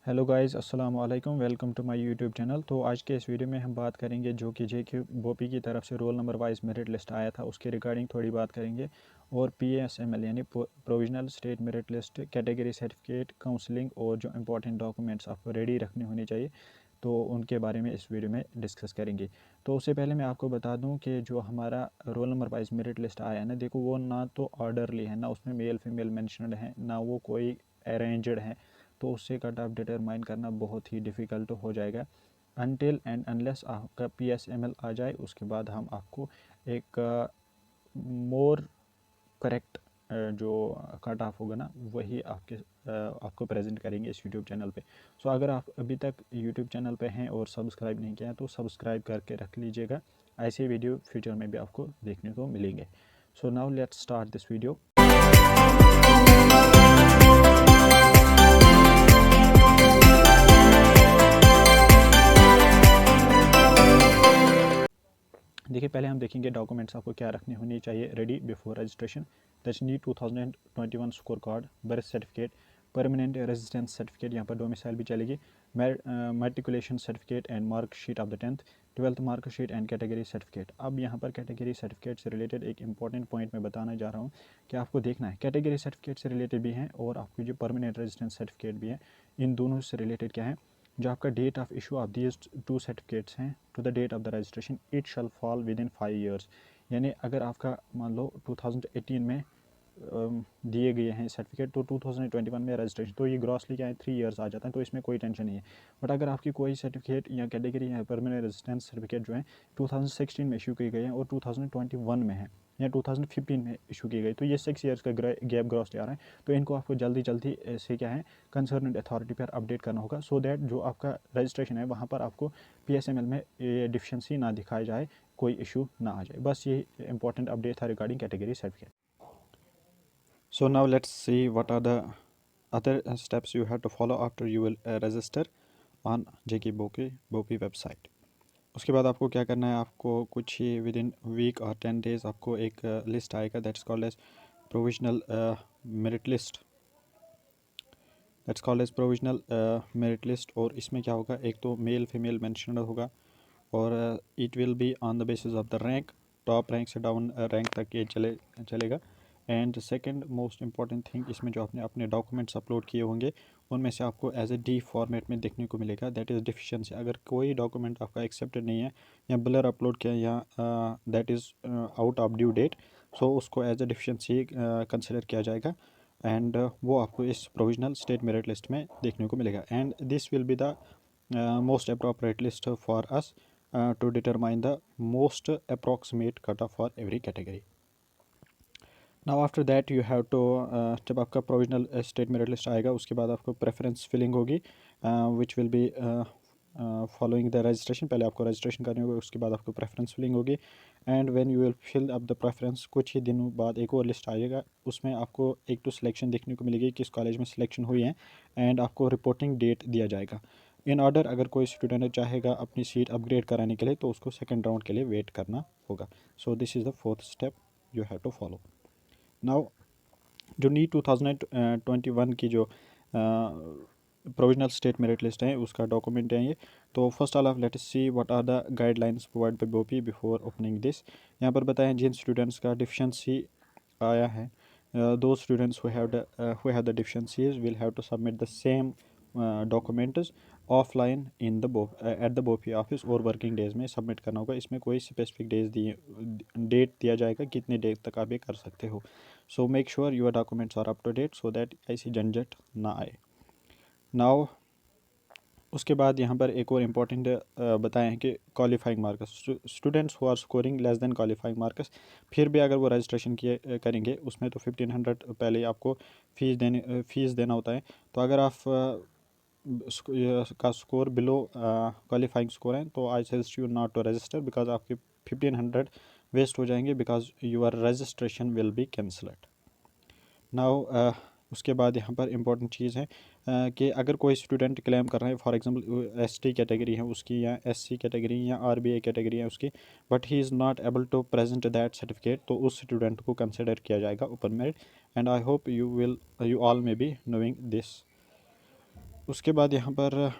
Hello guys, अस्सलाम वालेकुम। Welcome to my YouTube channel. तो आज के इस वीडियो में हम बात करेंगे जो कि जेके बोपी की तरफ से roll number wise merit list आया था उसके रिगार्डिंग थोड़ी बात करेंगे। और पीएसएमएल यानी provisional state merit list, category certificate, counselling और जो इंपॉर्टेंट डॉक्यूमेंट्स आपको रेडी रखने होने चाहिए तो उनके बारे में इस वीडियो में डिस्कस करेंगे। तो उससे पहले मैं आपको बता दूं कि जो हमारा roll number wise merit list आया है ना, देखो वो ना तो ऑर्डरली है, ना उसमें मेल फीमेल मैंशनड है, ना वो कोई अरेंजड है। तो उससे कट ऑफ डिटरमाइन करना बहुत ही डिफ़िकल्ट हो जाएगा। अनटिल एंड अनलेस आपका पीएसएमएल आ जाए, उसके बाद हम आपको एक मोर करेक्ट जो कट ऑफ होगा ना वही आपको प्रेजेंट करेंगे इस यूट्यूब चैनल पे। सो अगर आप अभी तक यूट्यूब चैनल पे हैं और सब्सक्राइब नहीं किया है तो सब्सक्राइब करके रख लीजिएगा, ऐसे वीडियो फ्यूचर में भी आपको देखने को मिलेंगे। So now let's start this video. देखिए, पहले हम देखेंगे डॉक्यूमेंट्स आपको क्या रखने होने चाहिए ready before registration. That's need 2021 score card, birth certificate, permanent residence certificate, यहाँ पर डोमिसाइल भी चलेगी, matriculation certificate and marksheet of the 10th 12th marksheet and category certificate. अब यहाँ पर कैटेगरी सर्टिफिकेट से रिलेटेड एक इंपॉर्टेंट पॉइंट मैं बताना जा रहा हूँ कि आपको देखना है कैटेगरी सर्टिफिकेट से रिलेटेड भी हैं और आपकी जो परमानेंट रेजिडेंस सर्टिफिकेट भी है, इन दोनों से रिलेटेड क्या है, जो आपका date of issue of these two certificates हैं to the date of the registration it shall fall within 5 years. यानी अगर आपका मान लो 2018 में दिए गए हैं सर्टिफिकेट तो 2021 में रजिस्ट्रेशन, तो ये ग्रॉसली क्या है 3 ईयर्स आ जाता है, तो इसमें कोई टेंशन नहीं है। बट अगर आपकी कोई सर्टिफिकेट या कैटेगरी या परमानेंट रेजिडेंस सर्टिफिकेट जो है 2016 में इशू की गई है और 2021 में है या 2015 में इशू की गई, तो ये 6 ईयर्स का गैप ग्रॉसली आ रहा है। तो इनको आपको जल्दी जल्दी से क्या है कंसर्न अथॉरिटी पर अपडेट करना होगा, सो दैट जो आपका रजिस्ट्रेशन है वहाँ पर आपको पीएसएमएल में ये डिफिशेंसी ना दिखाई जाए, कोई इशू ना आ जाए। बस ये इंपॉर्टेंट अपडेट था regarding category certificate. So now let's see what are the other steps you have to follow after you will register on JK Bopi website. उसके बाद आपको क्या करना है, आपको कुछ ही विद इन वीक और 10 डेज आपको एक लिस्ट आएगा that's called as provisional merit list. That's called as provisional merit list. और इसमें क्या होगा, एक तो मेल फीमेल मेंशनड होगा और it will be on the basis of the rank, top rank से डाउन रैंक तक ये चलेगा। And second most important thing, इसमें जो आपने अपने डॉक्यूमेंट्स अपलोड किए होंगे उनमें से आपको एज ए डी फॉर्मेट में देखने को मिलेगा, दैट इज़ डिफिशिएंसी। अगर कोई डॉक्यूमेंट आपका एक्सेप्टेड नहीं है या ब्लर अपलोड किया या that is out of due date, so उसको एज ए डिफिशिएंसी कंसिडर किया जाएगा एंड वो आपको इस प्रोविजनल स्टेट मेरिट लिस्ट में देखने को मिलेगा। And this will be the most appropriate list for us to determine the most approximate cutoff for every category. Now after that you have to जब आपका प्रोविजनल स्टेट मेरिट लिस्ट आएगा उसके बाद आपको प्रेफरेंस फिलिंग होगी which will be following the registration. पहले आपको registration करनी होगी, उसके बाद आपको प्रेफरेंस फिलिंग होगी and when you will fill up the preference कुछ ही दिनों बाद एक और लिस्ट आएगा, उसमें आपको एक तो सिलेक्शन देखने को मिलेगी किस कॉलेज में सिलेक्शन हुई है एंड आपको रिपोर्टिंग डेट दिया जाएगा। इन ऑर्डर अगर कोई स्टूडेंट चाहेगा अपनी सीट अपग्रेड कराने के लिए तो उसको सेकंड राउंड के लिए वेट करना होगा। So this is the fourth step you have to follow. Now जो नीट 2021 की जो प्रोविजनल स्टेट मेरिट लिस्ट है उसका डॉक्यूमेंट है ये। तो first all of let us see what are the guidelines provide by BOPEE before opening this. यहाँ पर बताएं जिन स्टूडेंट्स का डिफिशेंसी आया है, those students who have the deficiencies will have to submit the same documents offline in the at the BOPI office और working days में submit करना होगा। इसमें कोई स्पेसिफिक डेट दिया जाएगा कितने डेट तक आप ये कर सकते हो। So make sure your documents are up to date so that ऐसी झंझट ना आए। नाउ उसके बाद यहाँ पर एक और इम्पॉर्टेंट बताएं हैं कि qualifying marks, students who are scoring less than qualifying marks, फिर भी अगर वो रजिस्ट्रेशन किए करेंगे उसमें तो 1500 पहले आपको फ़ीस देना होता है। तो अगर आप का स्कोर बिलो क्वालिफाइंग स्कोर है तो I suggest you not to register because आपके 1500 वेस्ट हो जाएंगे because your registration will be cancelled. Now उसके बाद यहाँ पर इम्पॉर्टेंट चीज़ है कि अगर कोई स्टूडेंट क्लेम कर रहा है, फॉर एग्जांपल एसटी कैटेगरी है उसकी या एससी कैटेगरी या आरबीआई कैटेगरी है उसकी, but he is not able to present that certificate, तो उस स्टूडेंट को कंसिडर किया जाएगा open merit and I hope you all may be knowing this. उसके बाद यहाँ पर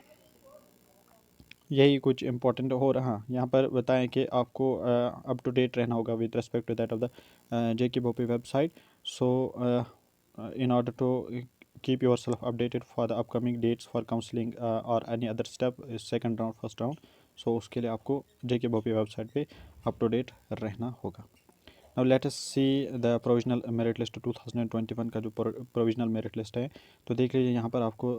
यही कुछ इंपॉर्टेंट हो रहा। यहाँ पर बताएं कि आपको अप टू डेट रहना होगा with respect to that of the JK Bopi website. So in order to keep yourself updated for the upcoming dates for counseling or any other step, second round, first round, so उसके लिए आपको JK Bopi website पे up to date रहना होगा। Now let us see the provisional merit list 2021 का जो provisional merit list है। तो देख लीजिए यहाँ पर आपको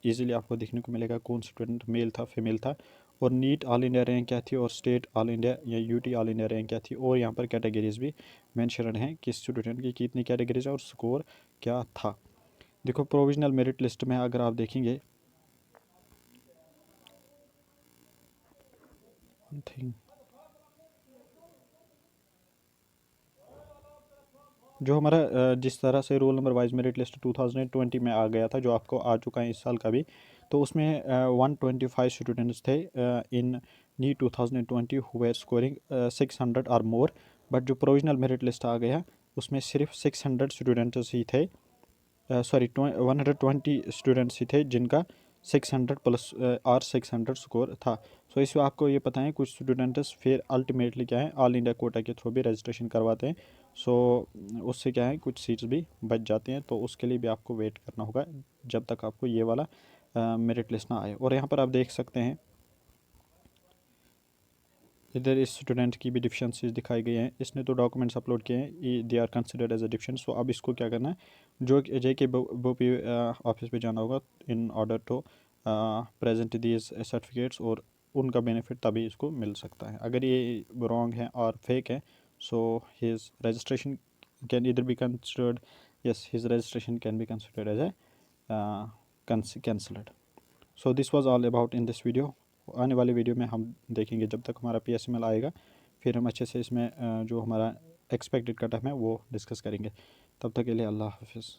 ईजिली आपको देखने को मिलेगा कौन स्टूडेंट मेल था, फीमेल था, और नीट ऑल इंडिया रैंक क्या थी, और स्टेट ऑल इंडिया या UT ऑल इंडिया रैंक क्या थी, और यहाँ पर कैटेगरीज भी मेंशन हैं कि स्टूडेंट की कितनी कैटेगरीज है और स्कोर क्या था। देखो प्रोविजनल मेरिट लिस्ट में अगर आप देखेंगे थिंग जो हमारा जिस तरह से roll number wise merit list 2020 में आ गया था, जो आपको आ चुका है इस साल का भी, तो उसमें 125 स्टूडेंट्स थे इन नीट 2020 हु वर स्कोरिंग 600 और मोर। बट जो प्रोविजनल मेरिट लिस्ट आ गया उसमें सिर्फ 600 स्टूडेंट्स ही थे, सॉरी 120 स्टूडेंट्स ही थे जिनका 600 प्लस और 600 स्कोर था। सो इसमें आपको ये पता है कुछ स्टूडेंट्स फिर अल्टीमेटली क्या है ऑल इंडिया कोटा के थ्रू भी रजिस्ट्रेशन करवाते हैं। सो उससे क्या है कुछ सीट्स भी बच जाती हैं, तो उसके लिए भी आपको वेट करना होगा जब तक आपको ये वाला मेरिट लिस्ट ना आए। और यहाँ पर आप देख सकते हैं इधर इस स्टूडेंट की भी डिफिशेंसीज दिखाई गई हैं। इसने तो डॉक्यूमेंट्स अपलोड किए हैं, they are considered as a deficient. So अब इसको क्या करना है, जो JK Bopi ऑफिस पे जाना होगा in order to present these certificates, और उनका बेनिफिट तभी इसको मिल सकता है। अगर ये रॉन्ग है और फेक है, so his registration can either be considered, yes his registration can be considered as a cancelled. So this was all about in this video. आने वाले वीडियो में हम देखेंगे जब तक हमारा PSML आएगा, फिर हम अच्छे से इसमें जो हमारा एक्सपेक्टेड कट ऑफ है वो डिस्कस करेंगे। तब तक के लिए अल्लाह हाफिज़।